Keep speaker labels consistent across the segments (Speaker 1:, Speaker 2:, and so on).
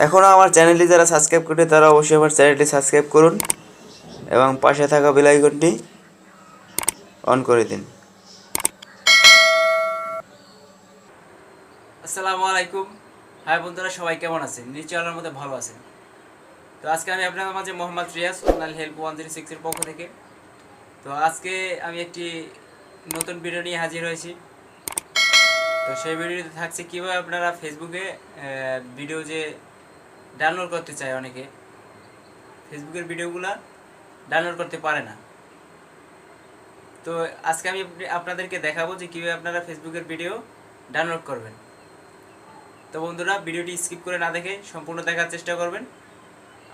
Speaker 1: এখনও আমার চ্যানেলটি যারা সাবস্ক্রাইব করে তারা অবশ্যই আমার চ্যানেলটি সাবস্ক্রাইব করুন এবং পাশে থাকা বেল আইকনটি অন করে দিন।
Speaker 2: আসসালামু আলাইকুম। হাই বন্ধুরা, সবাই কেমন আছেন? নিশ্চয়ই আল্লাহর মধ্যে ভালো আছেন। তো আজকে আমি আপনাদের মাঝে মোহাম্মদ রিয়াজ অনলাইন হেল্প 106 এর পক্ষ থেকে। তো আজকে আমি একটি নতুন ভিডিও নিয়ে হাজির হয়েছি। তো সেই ভিডিওতে থাকছে কীভাবে আপনারা ফেসবুকে ভিডিও যে ডাউনলোড করতে চায়, অনেকে ফেসবুকের ভিডিওগুলো ডাউনলোড করতে পারে না। তো আজকে আমি আপনাদেরকে দেখাবো যে কীভাবে আপনারা ফেসবুকের ভিডিও ডাউনলোড করবেন। তো বন্ধুরা, ভিডিওটি স্কিপ করে না দেখে সম্পূর্ণ দেখার চেষ্টা করবেন।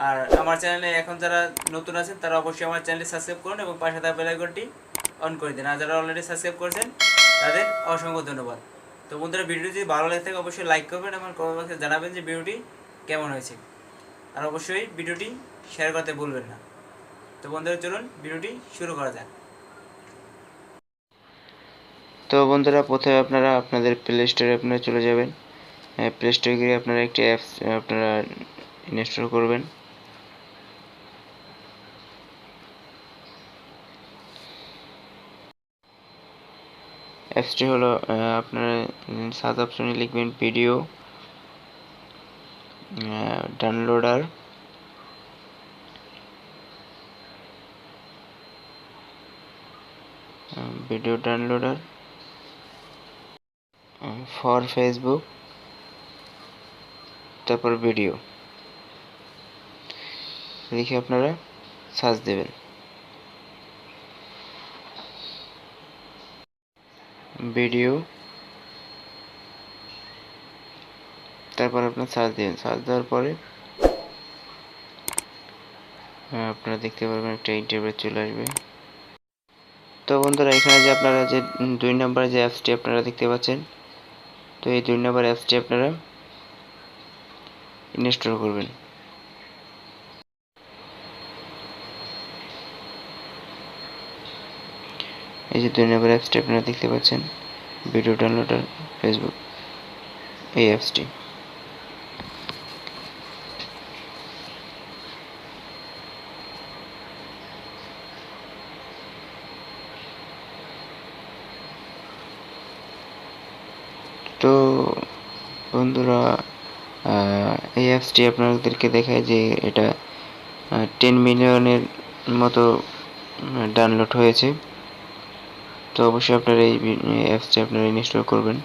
Speaker 2: আর আমার চ্যানেলে এখন যারা নতুন আছেন তারা অবশ্যই আমার চ্যানেলটি সাবস্ক্রাইব করুন এবং পাশে থাকা বেল আইকনটি অন করে দিন। আর যারা অলরেডি সাবস্ক্রাইব করেছেন তাদের অসংখ্য ধন্যবাদ। তো বন্ধুরা, ভিডিওটি যদি ভালো লাগে থাকে অবশ্যই লাইক করবেন এবং কমেন্ট বক্সে জানাবেন যে ভিডিওটি কেমন হয়েছে। আর অবশ্যই ভিডিওটি শেয়ার করতে ভুলবেন না। তো বন্ধুরা, চলুন ভিডিওটি শুরু করা যাক।
Speaker 1: তো বন্ধুরা, প্রথমে আপনারা আপনাদের প্লে স্টোরে আপনারা চলে যাবেন। প্লে স্টোরে গিয়ে আপনারা একটি অ্যাপস আপনারা ইনস্টল করবেন। অ্যাপসটি হলো আপনারা সার্চ অপশনে লিখবেন video downloader. Video downloader for Facebook, তারপর ভিডিও লিখে আপনারা সার্চ দেবেন। ভিডিও, তারপর আপনার সার্চ দেবেন। সার্চ দেওয়ার পরে আপনারা দেখতে পারবেন একটা ইন্টারভিউ চলে আসবে। তো বন্ধুরা, এখানে যে আপনারা যে 2 নম্বরে যে অ্যাপসটি আপনারা দেখতে পাচ্ছেন, তো এই 2 নম্বর অ্যাপসটি আপনারা ইনস্টল করবেন। এই যে 2 নম্বর অ্যাপসটি আপনারা দেখতে পাচ্ছেন, ভিডিও ডাউনলোডার ফেসবুক, এই অ্যাপসটি। তো বন্ধুরা, এই অ্যাপসটি আপনাদেরকে দেখায় যে এটা 10 মিলিয়নের মতো ডাউনলোড হয়েছে। তো অবশ্যই আপনারা এই অ্যাপসটি আপনারা ইনস্টল করবেন।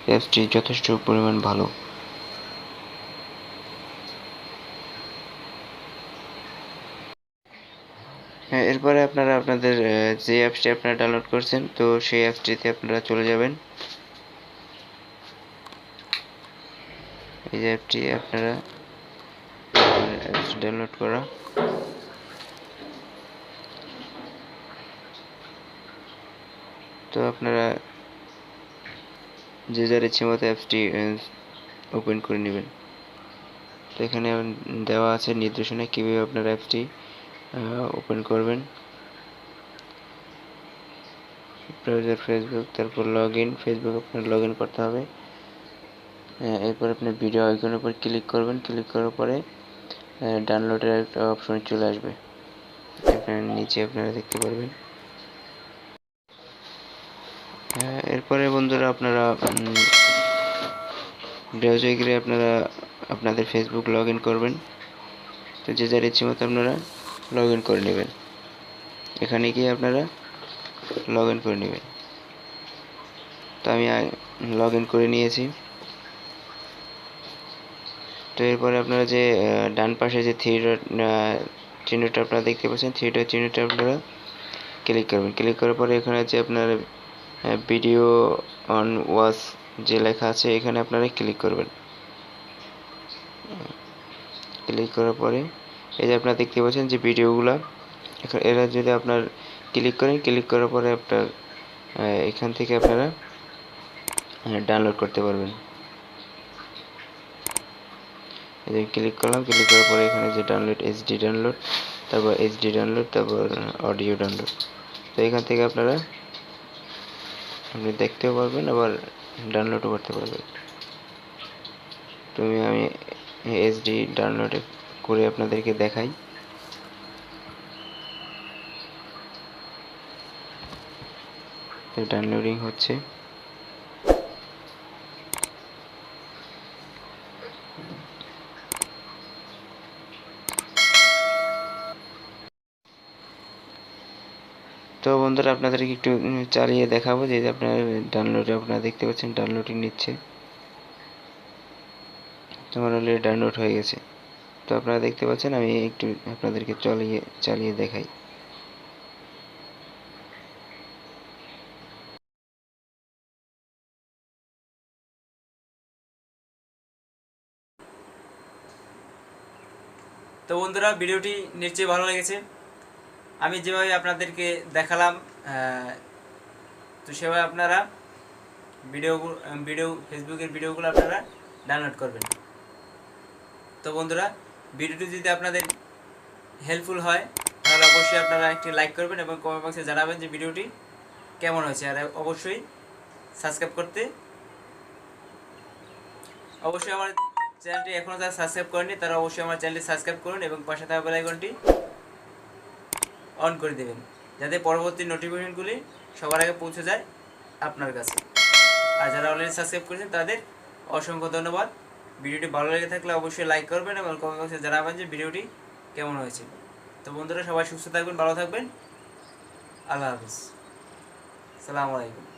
Speaker 1: অ্যাপসটি যথেষ্ট পরিমাণ ভালো। হ্যাঁ, এরপরে আপনারা আপনাদের যে অ্যাপসটি আপনারা ডাউনলোড করছেন, তো সেই অ্যাপসটিতে আপনারা চলে যাবেন। এই যে অ্যাপটি আপনারা অ্যাপসটি ডাউনলোড করা। তো আপনারা যে যার ইচ্ছে মতো অ্যাপসটি ওপেন করে নেবেন। তো এখানে দেওয়া আছে নির্দেশনা কীভাবে আপনারা অ্যাপসটি ওপেন করবেন। ব্রাউজার ফেসবুক, তারপর ফেসবুক আপনার লগ ইন করতে হবে। এরপর আপনি ভিডিও আইকনের উপর ক্লিক করবেন। ক্লিক করার পরে ডাউনলোডের একটা অপশন চলে আসবে। এখানে নিচে আপনারা দেখতে পারবেন। এরপরে বন্ধুরা, আপনারা ব্রাউজারে গিয়ে আপনারা আপনাদের ফেসবুক লগ ইন করবেন। তো যে যার ইচ্ছে মতো আপনারা লগ ইন করে নেবেন। এখানে গিয়ে আপনারা লগ ইন করে নেবেন। তো আমি লগ ইন করে নিয়েছি। তো এরপরে আপনারা যে ডান পাশে যে থ্রি ডট চিহ্নটা আপনারা দেখতে পাচ্ছেন, থ্রি ডট চিহ্নটা আপনারা ক্লিক করবেন। ক্লিক করার পরে এখানে যে আপনার ভিডিও অন ওয়াচ যে লেখা আছে, এখানে আপনারা ক্লিক করবেন। ক্লিক করার পরে এই যে আপনারা দেখতে পাচ্ছেন যে ভিডিওগুলা, এরা যদি আপনার ক্লিক করেন, ক্লিক করার পরে আপনার এখান থেকে আপনারা ডাউনলোড করতে পারবেন। এই যে ক্লিক করলাম, ক্লিক করার পরে এখানে যে ডাউনলোড, এইচডি ডাউনলোড, তারপর এইচডি ডাউনলোড, তারপর অডিও ডাউনলোড। তো এখান থেকে আপনারা আপনি দেখতেও পারবেন, আবার ডাউনলোডও করতে পারবেন। আমি এইচডি ডাউনলোড করে আপনাদেরকে দেখাই। ডাউনলোডিং হচ্ছে। তো বন্ধুরা আপনাদেরকে একটু চালিয়ে দেখাবো যে আপনার আপনারা দেখতে পাচ্ছেন ডাউনলোডিং নিচ্ছে। তোমার অলরেডি ডাউনলোড হয়ে গেছে। তো আপনারা দেখতে পাচ্ছেন, আমি একটু আপনাদেরকে চালিয়ে দেখাই।
Speaker 2: তো বন্ধুরা, ভিডিওটি নিশ্চয়ই ভালো লেগেছে। আমি যেভাবে আপনাদেরকে দেখালাম, তো সেভাবে আপনারা ফেসবুকের ভিডিওগুলো আপনারা ডাউনলোড করবেন। তো বন্ধুরা, ভিডিওটি যদি আপনাদের হেল্পফুল হয় তাহলে অবশ্যই আপনারা একটি লাইক করবেন এবং কমেন্ট বক্সে জানাবেন যে ভিডিওটি কেমন হয়েছে। আর অবশ্যই সাবস্ক্রাইব করতে, অবশ্যই আমার চ্যানেলটি এখনও যারা সাবস্ক্রাইব করেনি তারা অবশ্যই আমার চ্যানেলটি সাবস্ক্রাইব করুন এবং পাশে থাকা বেল আইকনটি অন করে দেবেন, যাতে পরবর্তী নোটিফিকেশনগুলি সবার আগে পৌঁছে যায় আপনার কাছে। আর যারা অলরেডি সাবস্ক্রাইব করেছেন তাদের অসংখ্য ধন্যবাদ। ভিডিওটি ভালো লেগে থাকলে অবশ্যই লাইক করবেন এবং কমেন্ট বক্সে জানাবেন যে ভিডিওটি কেমন হয়েছে। তো বন্ধুরা, সবাই সুস্থ থাকবেন, ভালো থাকবেন। আল্লাহ হাফিজ। আসসালামু আলাইকুম।